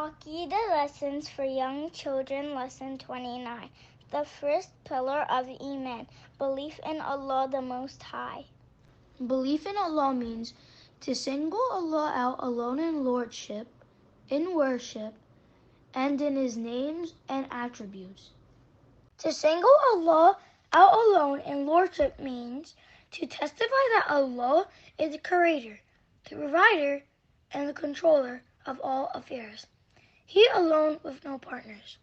Aqidah Lessons for Young Children, Lesson 29. The first pillar of Iman, belief in Allah the Most High. Belief in Allah means to single Allah out alone in lordship, in worship, and in His names and attributes. To single Allah out alone in lordship means to testify that Allah is the creator, the provider, and the controller of all affairs. He alone with no partners.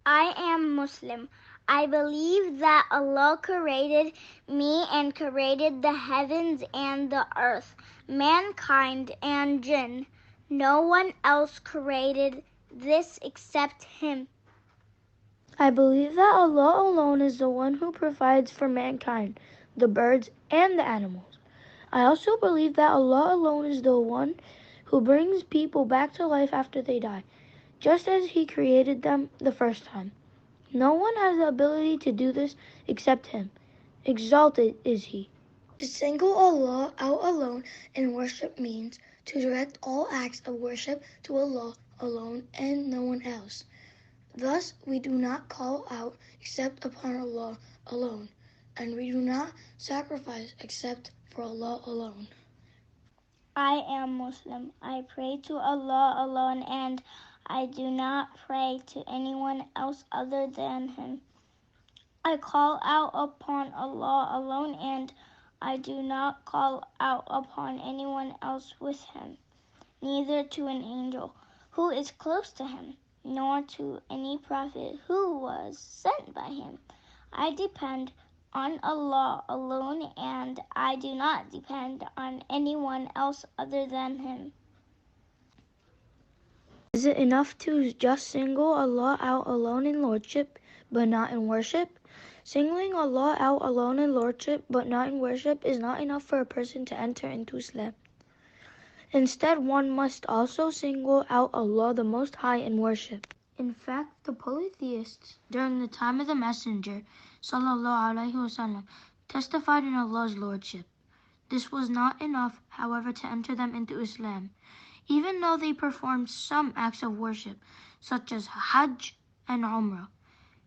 I am Muslim. I believe that Allah created me and created the heavens and the earth, mankind and jinn. No one else created this except Him. I believe that Allah alone is the one who provides for mankind, the birds and the animals. I also believe that Allah alone is the one who brings people back to life after they die, just as He created them the first time. No one has the ability to do this except Him. Exalted is He. To single Allah out alone in worship means to direct all acts of worship to Allah alone and no one else. Thus, we do not call out except upon Allah alone, and we do not sacrifice except for Allah alone. I am Muslim. I pray to Allah alone and I do not pray to anyone else other than Him. I call out upon Allah alone and I do not call out upon anyone else with Him, neither to an angel who is close to Him, nor to any prophet who was sent by Him. I depend on Allah alone and I do not depend on anyone else other than Him. Is it enough to just single Allah out alone in lordship, but not in worship? Singling Allah out alone in lordship, but not in worship, is not enough for a person to enter into Islam. Instead, one must also single out Allah the Most High in worship. In fact, the polytheists during the time of the Messenger ﷺ testified in Allah's lordship. This was not enough, however, to enter them into Islam, even though they performed some acts of worship, such as Hajj and Umrah.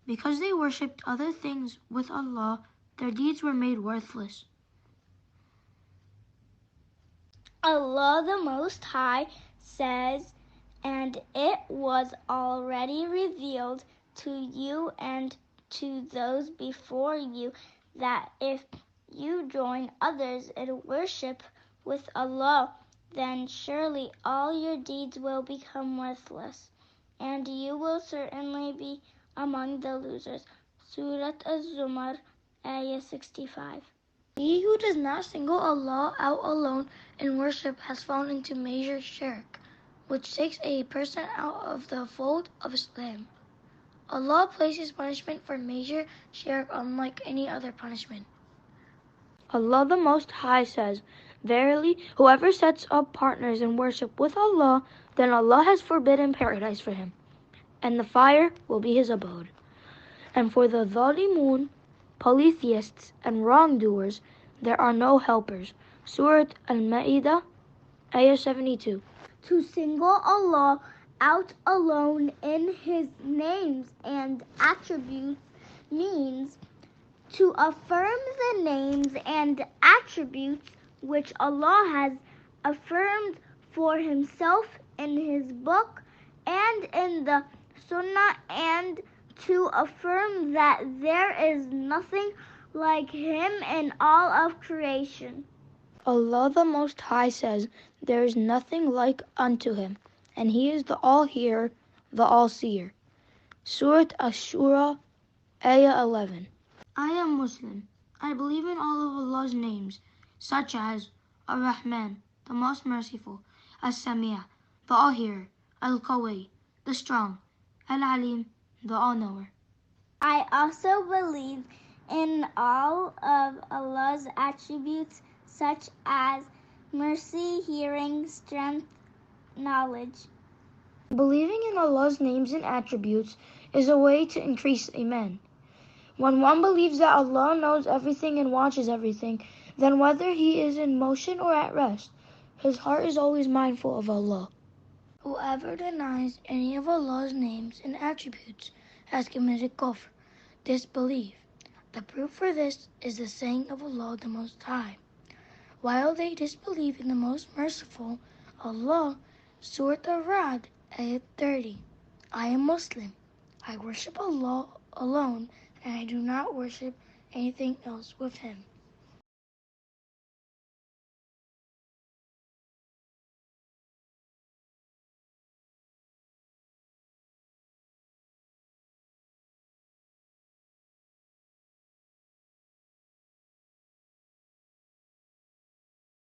Because they worshipped other things with Allah, their deeds were made worthless. Allah the Most High says, "And it was already revealed to you and to those before you that if you join others in worship with Allah, then surely all your deeds will become worthless, and you will certainly be among the losers." Surah Az-Zumar, Ayah 65. He who does not single Allah out alone in worship has fallen into major shirk, which takes a person out of the fold of Islam. Allah places punishment for major shirk unlike any other punishment. Allah the Most High says, "Verily, whoever sets up partners in worship with Allah, then Allah has forbidden paradise for him, and the fire will be his abode. And for the Zalimun, polytheists, and wrongdoers, there are no helpers." Surah Al-Ma'idah, Ayah 72. To single Allah out alone in His names and attributes means to affirm the names and attributes which Allah has affirmed for Himself in His book and in the Sunnah, and to affirm that there is nothing like Him in all of creation. Allah the Most High says, "There is nothing like unto Him, and He is the All-Hearer, the All-Seer." Surah Ash-Shura, Ayah 11. I am Muslim. I believe in all of Allah's names, such as Ar-Rahman, the Most Merciful, As-Sami', the All-Hearer, Al-Qawi, the Strong, Al-Alim, the All-Knower. I also believe in all of Allah's attributes, such as mercy, hearing, strength, knowledge. Believing in Allah's names and attributes is a way to increase Iman. When one believes that Allah knows everything and watches everything, then whether he is in motion or at rest, his heart is always mindful of Allah. Whoever denies any of Allah's names and attributes has committed kufr, disbelief. The proof for this is the saying of Allah the Most High. While they disbelieve in the Most Merciful, Allah, Surah Ar-Ra'd, Ayat 30. I am Muslim. I worship Allah alone and I do not worship anything else with Him.